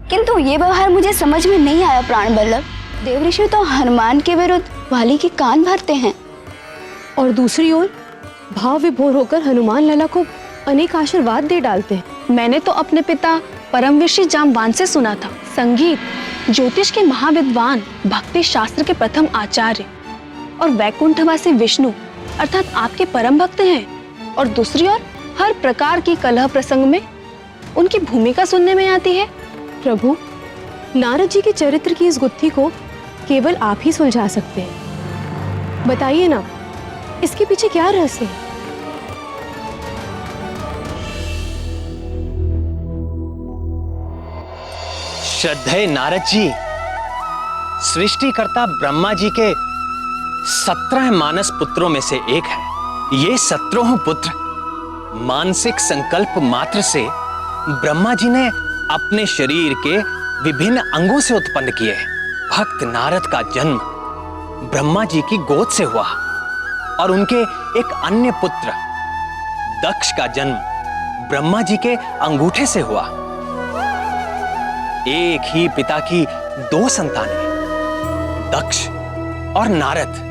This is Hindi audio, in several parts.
किंतु ये व्यवहार मुझे समझ में नहीं आया प्राण बल्लभ। देवऋषि तो हनुमान के विरुद्ध वाली के कान भरते हैं और दूसरी ओर भाव विभोर होकर हनुमान लला को अनेक आशीर्वाद दे डालते हैं। मैंने तो अपने पिता परमऋषि जाम्बवान से सुना था, संगीत ज्योतिष के महाविद्वान, भक्ति शास्त्र के प्रथम आचार्य और वैकुंठवासी विष्णु अर्थात आपके परम भक्त हैं। और दूसरी ओर हर प्रकार की कलह प्रसंग में उनकी भूमिका सुनने में आती है। प्रभु, नारद जी के चरित्र की इस गुत्थी को केवल आप ही सुलझा सकते हैं। बताइए ना, इसके पीछे क्या रहस्य है? श्रद्धेय नारद जी, सृष्टिकर्ता ब्रह्मा जी के 17 मानस पुत्रों में से एक है। ये 17 पुत्र मानसिक संकल्प मात्र से ब्रह्मा जी ने अपने शरीर के विभिन्न अंगों से उत्पन्न किए। भक्त नारद का जन्म ब्रह्मा जी की गोद से हुआ और उनके एक अन्य पुत्र दक्ष का जन्म ब्रह्मा जी के अंगूठे से हुआ। एक ही पिता की 2 संतानें, दक्ष और नारद।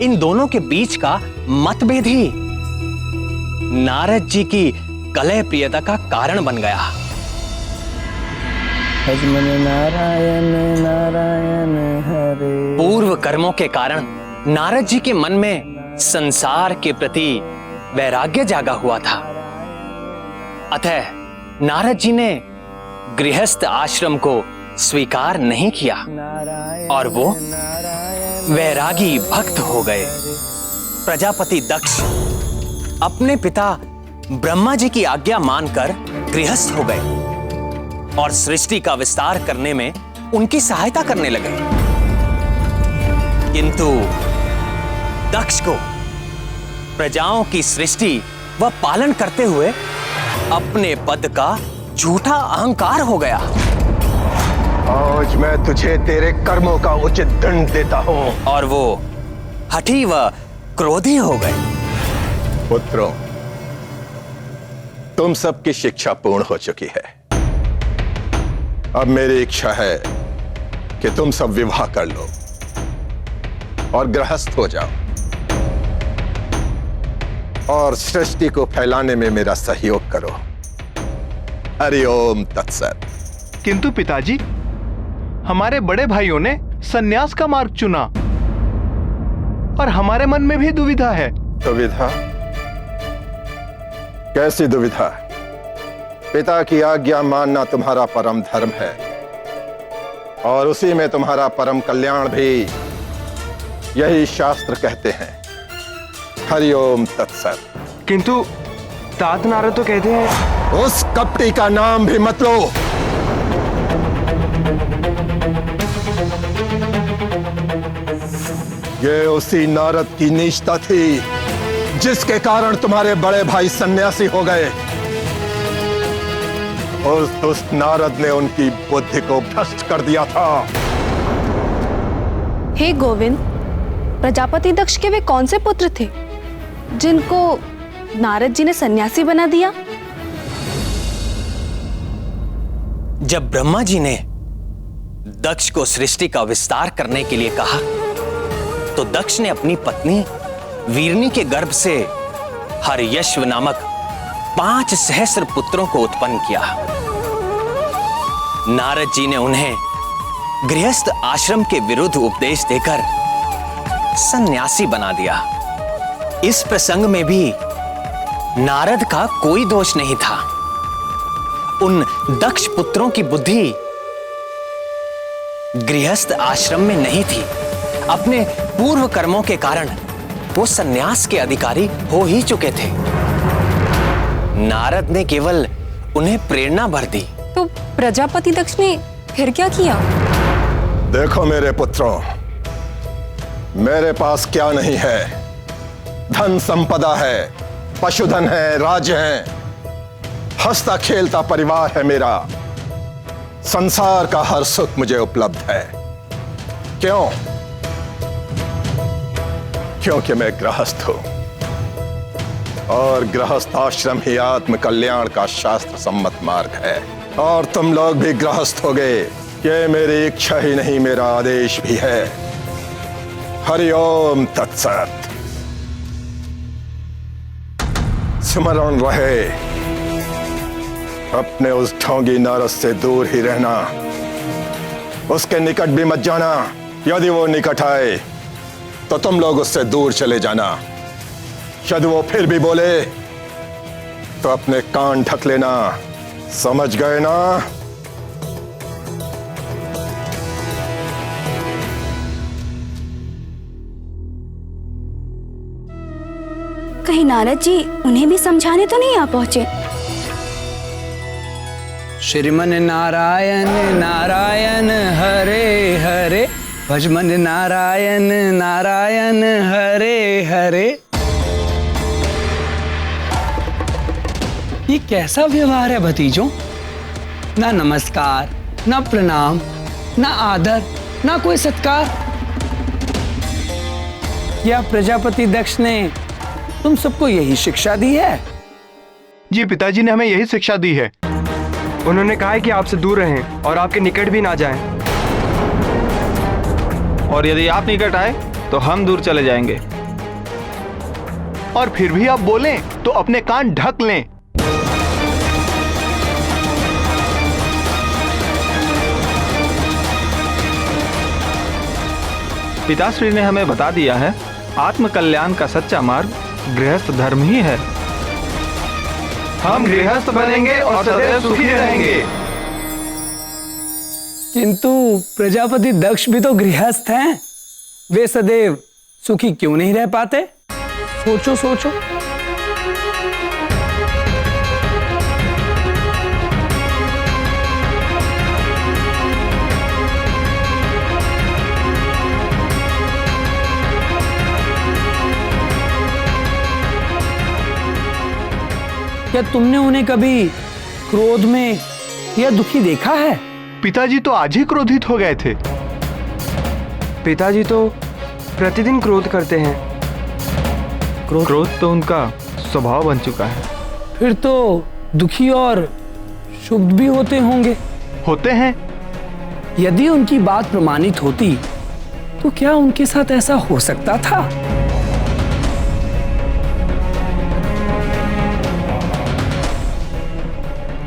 इन दोनों के बीच का मतभेद ही नारद जी की कलह प्रियता का कारण बन गया। भजमन नारायण नारायण हरे। पूर्व कर्मों के कारण नारद जी के मन में संसार के प्रति वैराग्य जागा हुआ था। अतः नारद जी ने गृहस्थ आश्रम को स्वीकार नहीं किया और वो वैरागी भक्त हो गए। प्रजापति दक्ष अपने पिता ब्रह्मा जी की आज्ञा मानकर गृहस्थ हो गए और सृष्टि का विस्तार करने में उनकी सहायता करने लगे। किंतु दक्ष को प्रजाओं की सृष्टि व पालन करते हुए अपने पद का झूठा अहंकार हो गया। आज मैं तुझे तेरे कर्मों का उचित दंड देता हूं। और वो हठी व क्रोधी हो गए। पुत्रों, तुम सबकी शिक्षा पूर्ण हो चुकी है। अब मेरी इच्छा है कि तुम सब विवाह कर लो और गृहस्थ हो जाओ और सृष्टि को फैलाने में मेरा सहयोग करो। हरि ओम तत्सत। किंतु पिताजी, हमारे बड़े भाइयों ने सन्यास का मार्ग चुना और हमारे मन में भी दुविधा है। दुविधा? कैसी दुविधा? पिता की आज्ञा मानना तुम्हारा परम धर्म है और उसी में तुम्हारा परम कल्याण भी, यही शास्त्र कहते हैं। हरि ओम तत्सत। किंतु तात नारद तो कहते हैं। उस कपटी का नाम भी मत लो। ये उसी नारद की नीचता थी जिसके कारण तुम्हारे बड़े भाई सन्यासी हो गए। उस दुष्ट नारद ने उनकी बुद्धि को भ्रष्ट कर दिया था। हे गोविंद, प्रजापति दक्ष के वे कौन से पुत्र थे जिनको नारद जी ने सन्यासी बना दिया? जब ब्रह्मा जी ने दक्ष को सृष्टि का विस्तार करने के लिए कहा तो दक्ष ने अपनी पत्नी वीरनी के गर्भ से हर्यश्व नामक 5 सहस्र पुत्रों को उत्पन्न किया। नारद जी ने उन्हें गृहस्थ आश्रम के विरुद्ध उपदेश देकर सन्यासी बना दिया। इस प्रसंग में भी नारद का कोई दोष नहीं था। उन दक्ष पुत्रों की बुद्धि गृहस्थ आश्रम में नहीं थी। अपने पूर्व कर्मों के कारण वो सन्यास के अधिकारी हो ही चुके थे। नारद ने केवल उन्हें प्रेरणा भर दी। तो प्रजापति दक्ष ने फिर क्या किया? देखो मेरे पुत्रों, मेरे पास क्या नहीं है। धन संपदा है, पशुधन है, राज्य है, हंसता खेलता परिवार है मेरा। संसार का हर सुख मुझे उपलब्ध है। क्यों? क्योंकि मैं गृहस्थ हूं और गृहस्थ आश्रम ही आत्म कल्याण का शास्त्र सम्मत मार्ग है। और तुम लोग भी गृहस्थ हो गए। ये मेरी इच्छा ही नहीं, मेरा आदेश भी है। हरिओम तत्सत। स्मरण रहे, अपने उस ढोंगी नारद से दूर ही रहना, उसके निकट भी मत जाना। यदि वो निकट आए तो तुम लोग उससे दूर चले जाना। यदि वो फिर भी बोले तो अपने कान ढक लेना। समझ गए ना? कहीं नारद जी उन्हें भी समझाने तो नहीं आ पहुंचे? श्रीमन नारायण नारायण हरे हरे, भजमन नारायण नारायण हरे हरे। ये कैसा व्यवहार है भतीजों? ना नमस्कार, ना प्रणाम, ना आदर, ना कोई सत्कार। या प्रजापति दक्ष ने तुम सबको यही शिक्षा दी है? जी पिताजी ने हमें यही शिक्षा दी है। उन्होंने कहा है कि आपसे दूर रहें और आपके निकट भी ना जाएं। और यदि आप निकट आए तो हम दूर चले जाएंगे। और फिर भी आप बोलें तो अपने कान ढक लें। पिताश्री ने हमें बता दिया है, आत्म कल्याण का सच्चा मार्ग गृहस्थ धर्म ही है। हम गृहस्थ बनेंगे और सदैव सुखी रहेंगे। किंतु प्रजापति दक्ष भी तो गृहस्थ हैं। वे सदैव सुखी क्यों नहीं रह पाते? सोचो सोचो। क्या तुमने उन्हें कभी क्रोध में या दुखी देखा है? पिताजी तो आज ही क्रोधित हो गए थे। पिताजी तो प्रतिदिन क्रोध करते हैं। क्रोध तो उनका स्वभाव बन चुका है। फिर तो दुखी और शुभ भी होते होंगे। होते हैं। यदि उनकी बात प्रमाणित होती तो क्या उनके साथ ऐसा हो सकता था?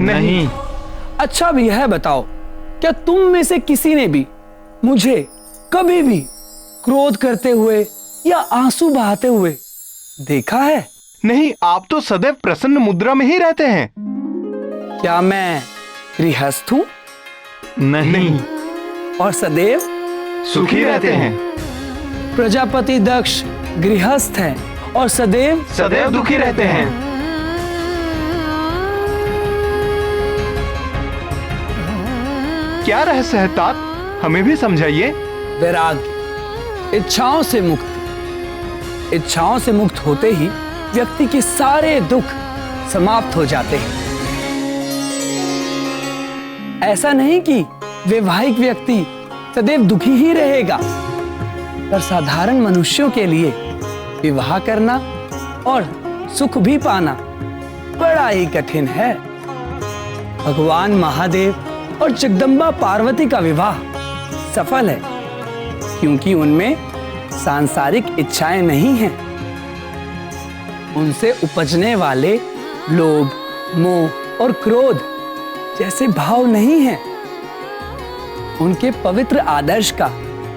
नहीं। अच्छा भी है, बताओ, क्या तुम में से किसी ने भी मुझे कभी भी क्रोध करते हुए या आंसू बहाते हुए देखा है? नहीं, आप तो सदैव प्रसन्न मुद्रा में ही रहते हैं। क्या मैं गृहस्थ हूं? नहीं। और सदैव सुखी रहते हैं। प्रजापति दक्ष गृहस्थ है और सदैव दुखी रहते हैं। क्या रहस्य है तात? हमें भी समझाइए। वैराग्य, इच्छाओं से मुक्ति। इच्छाओं से मुक्त होते ही व्यक्ति के सारे दुख समाप्त हो जाते हैं। ऐसा नहीं कि वैवाहिक व्यक्ति सदैव दुखी ही रहेगा, पर साधारण मनुष्यों के लिए विवाह करना और सुख भी पाना बड़ा ही कठिन है। भगवान महादेव और जगदम्बा पार्वती का विवाह सफल है क्योंकि उनमें सांसारिक इच्छाएं नहीं हैं। उनसे उपजने वाले लोभ, मोह और क्रोध जैसे भाव नहीं हैं। उनके पवित्र आदर्श का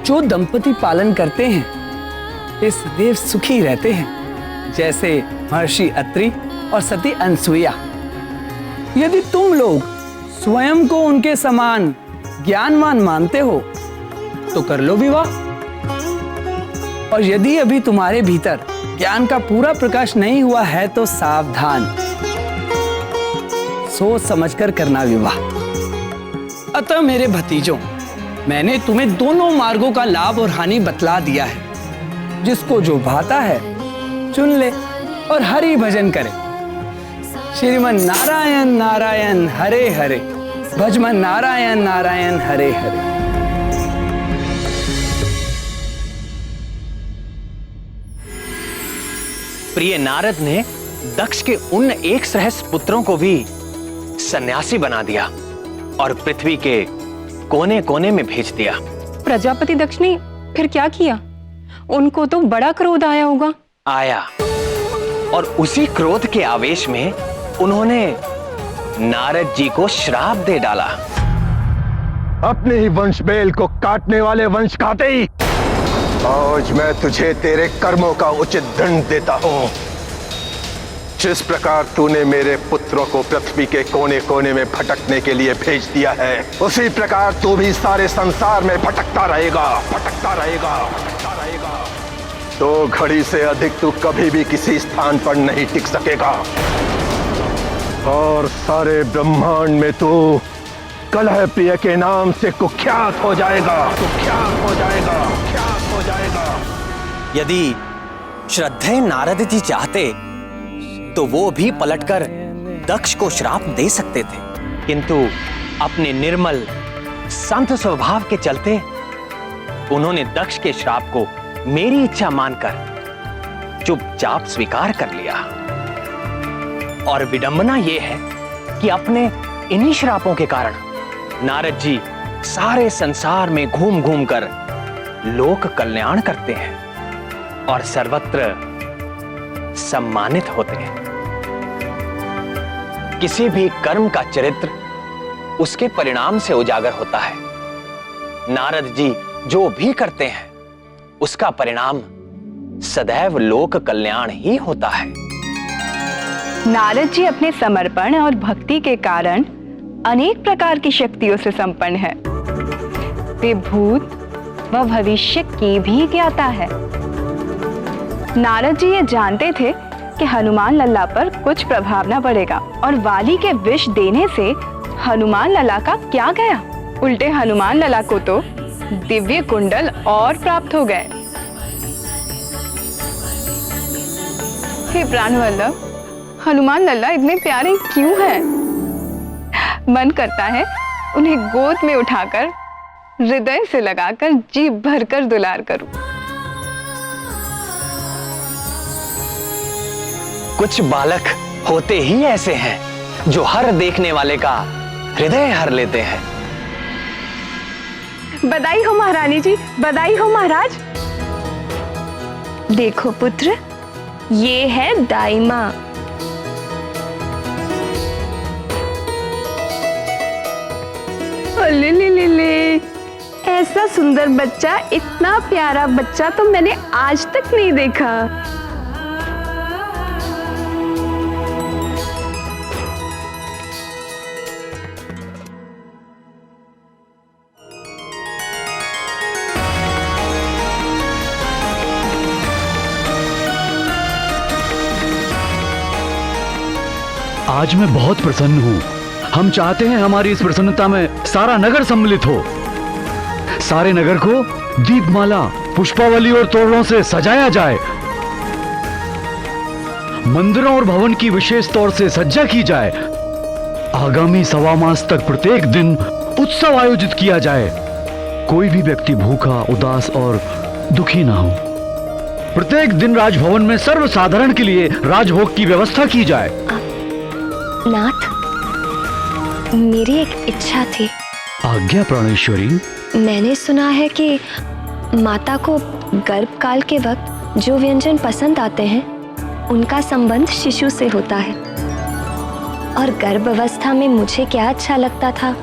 जो दंपति पालन करते हैं वे सदैव सुखी रहते हैं, जैसे महर्षि अत्रि और सती अनसुईया। यदि तुम लोग स्वयं को उनके समान ज्ञानवान मानते हो तो कर लो विवाह। और यदि अभी तुम्हारे भीतर ज्ञान का पूरा प्रकाश नहीं हुआ है तो सावधान, सोच समझकर करना विवाह। अतः मेरे भतीजों, मैंने तुम्हें दोनों मार्गों का लाभ और हानि बतला दिया है। जिसको जो भाता है चुन ले और हरि भजन करे। श्रीमन नारायण नारायण हरे हरे, भजमन नारायण नारायण हरे हरे। प्रिय नारद ने दक्ष के उन 1 सहस्त्र पुत्रों को भी सन्यासी बना दिया और पृथ्वी के कोने कोने में भेज दिया। प्रजापति दक्ष ने फिर क्या किया? उनको तो बड़ा क्रोध आया होगा। आया, और उसी क्रोध के आवेश में उन्होंने नारद जी को श्राप दे डाला। अपने ही वंश बेल को काटने वाले वंश खाते ही आज मैं तुझे तेरे कर्मों का उचित दंड देता हूं। जिस प्रकार तूने मेरे पुत्रों को पृथ्वी के कोने कोने में भटकने के लिए भेज दिया है, उसी प्रकार तू भी सारे संसार में भटकता रहेगा, भटकता रहेगा, भटकता रहेगा। 2 घड़ी से अधिक तू कभी भी किसी स्थान पर नहीं टिक सकेगा और सारे ब्रह्मांड में तू कलह प्रिय के नाम से कुख्यात हो जाएगा, कुख्यात हो जाएगा, कुख्यात हो जाएगा। यदि श्रद्धेय नारद जी चाहते तो वो भी पलटकर दक्ष को श्राप दे सकते थे, किंतु अपने निर्मल संत स्वभाव के चलते उन्होंने दक्ष के श्राप को मेरी इच्छा मानकर चुपचाप स्वीकार कर लिया। और विडंबना यह है कि अपने इन्हीं श्रापों के कारण नारद जी सारे संसार में घूम घूम कर लोक कल्याण करते हैं और सर्वत्र सम्मानित होते हैं। किसी भी कर्म का चरित्र उसके परिणाम से उजागर होता है। नारद जी जो भी करते हैं उसका परिणाम सदैव लोक कल्याण ही होता है। नारद जी अपने समर्पण और भक्ति के कारण अनेक प्रकार की शक्तियों से संपन्न है। वे भूत व भविष्य की भी ज्ञाता है। नारद जी ये जानते थे कि हनुमान लल्ला पर कुछ प्रभाव न पड़ेगा और वाली के विष देने से हनुमान लल्ला का क्या गया, उल्टे हनुमान लल्ला को तो दिव्य कुंडल और प्राप्त हो गए। हे प्राणवल्लभ, हनुमान लल्ला इतने प्यारे क्यों हैं? मन करता है उन्हें गोद में उठाकर हृदय से लगाकर जी भरकर दुलार करूं। कुछ बालक होते ही ऐसे हैं जो हर देखने वाले का हृदय हर लेते हैं। बधाई हो महारानी जी, बधाई हो महाराज। देखो पुत्र, ये है दाई माँ। ले ले ले ले, ऐसा सुंदर बच्चा, इतना प्यारा बच्चा तो मैंने आज तक नहीं देखा। आज मैं बहुत प्रसन्न हूँ। हम चाहते हैं हमारी इस प्रसन्नता में सारा नगर सम्मिलित हो। सारे नगर को दीपमाला, पुष्पावली और तोरणों से सजाया जाए। मंदिरों और भवन की विशेष तौर से सज्जा की जाए। आगामी 1.25 मास तक प्रत्येक दिन उत्सव आयोजित किया जाए। कोई भी व्यक्ति भूखा, उदास और दुखी ना हो। प्रत्येक दिन राजभवन में सर्वसाधारण के लिए राजभोग की व्यवस्था की जाए। नाथ, मेरी एक इच्छा थी। आज्ञा प्राणेश्वरी। मैंने सुना है कि माता को गर्भकाल के वक्त जो व्यंजन पसंद आते हैं उनका संबंध शिशु से होता है, और गर्भ अवस्था में मुझे क्या अच्छा लगता था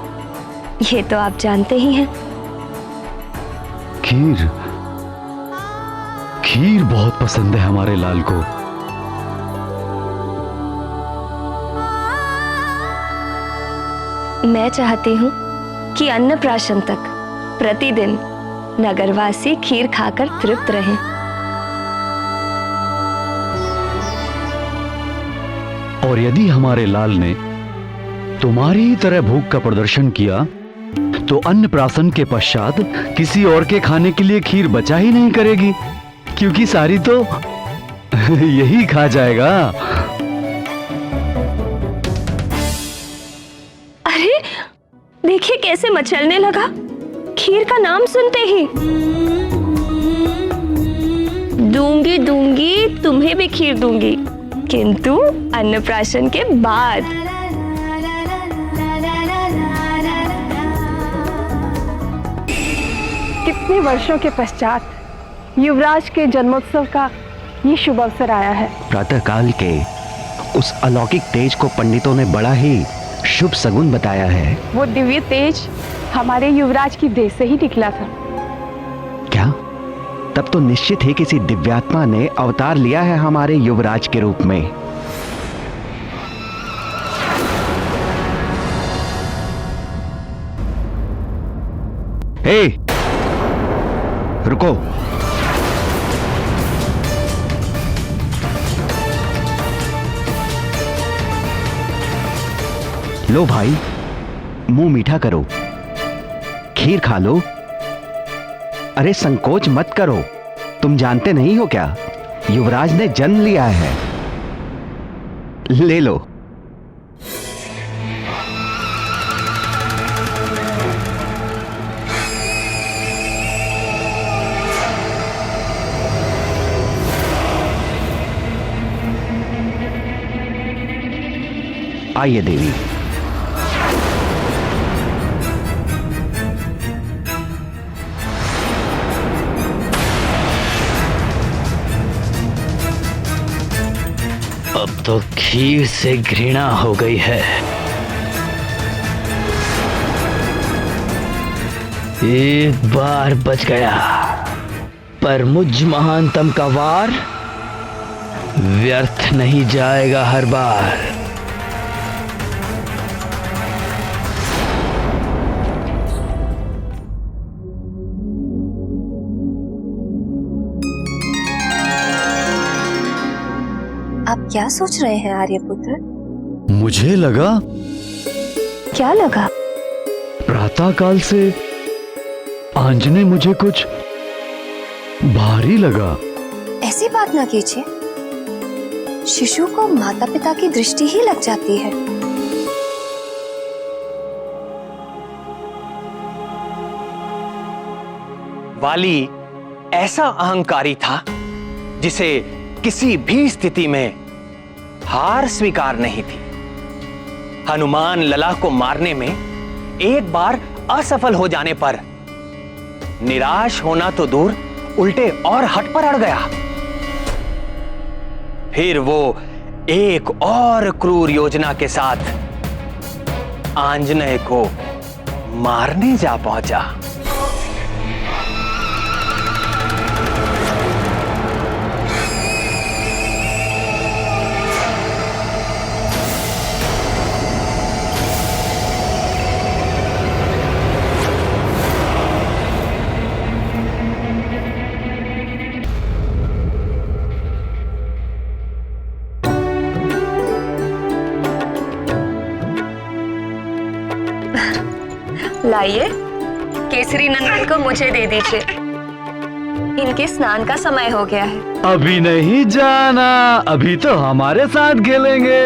ये तो आप जानते ही हैं। खीर, खीर बहुत पसंद है हमारे लाल को। मैं चाहती हूँ कि अन्नप्राशन तक प्रतिदिन नगरवासी खीर खाकर तृप्त रहें। और यदि हमारे लाल ने तुम्हारी ही तरह भूख का प्रदर्शन किया तो अन्नप्राशन के पश्चात किसी और के खाने के लिए खीर बचा ही नहीं करेगी, क्योंकि सारी तो यही खा जाएगा। अरे देखिए कैसे मचलने लगा खीर का नाम सुनते ही। दूंगी दूंगी, तुम्हें भी खीर दूंगी, किंतु अन्नप्राशन के बाद। कितने वर्षों के पश्चात युवराज के जन्मोत्सव का ये शुभ अवसर आया है। प्रातःकाल के उस अलौकिक तेज को पंडितों ने बड़ा ही शुभ सगुन बताया है। वो दिव्य तेज हमारे युवराज की देह से ही निकला था। क्या? तब तो निश्चित ही किसी दिव्यात्मा ने अवतार लिया है हमारे युवराज के रूप में। हे, रुको। लो भाई, मुंह मीठा करो, खीर खा लो। अरे संकोच मत करो, तुम जानते नहीं हो क्या, युवराज ने जन्म लिया है। ले लो। आइए देवी। अब तो खीर से घृणा हो गई है। एक बार बच गया, पर मुझ महानतम का वार व्यर्थ नहीं जाएगा हर बार। आप क्या सोच रहे हैं आर्यपुत्र? मुझे लगा, क्या लगा? प्रातःकाल से आंजने मुझे कुछ भारी लगा। ऐसी बात ना कीजिए, शिशु को माता पिता की दृष्टि ही लग जाती है। वाली ऐसा अहंकारी था जिसे किसी भी स्थिति में हार स्वीकार नहीं थी। हनुमान लला को मारने में एक बार असफल हो जाने पर निराश होना तो दूर, उल्टे और हट पर अड़ गया। फिर वो एक और क्रूर योजना के साथ आंजनेय को मारने जा पहुंचा। लाइए, केसरी नंदन को मुझे दे दीजिए। इनके स्नान का समय हो गया है। अभी नहीं जाना, अभी तो हमारे साथ खेलेंगे।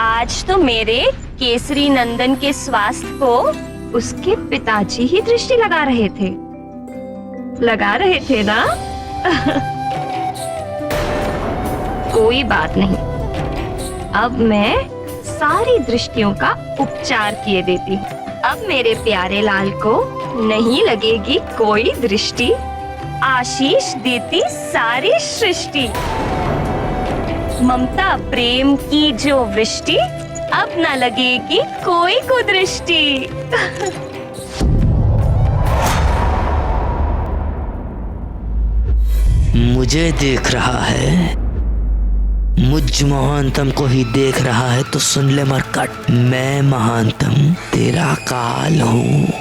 आज तो मेरे केसरी नंदन के स्वास्थ्य को उसके पिताजी ही दृष्टि लगा रहे थे ना? कोई बात नहीं, अब मैं सारी दृष्टियों का उपचार किए देती हूँ। अब मेरे प्यारे लाल को नहीं लगेगी कोई दृष्टि, आशीष देती सारी सृष्टि। ममता प्रेम की जो वृष्टि, अब न लगेगी कोई कुदृष्टि। मुझे देख रहा है, मुझ महानतम को ही देख रहा है तो सुन ले मरकट, मैं महानतम तेरा काल हूँ।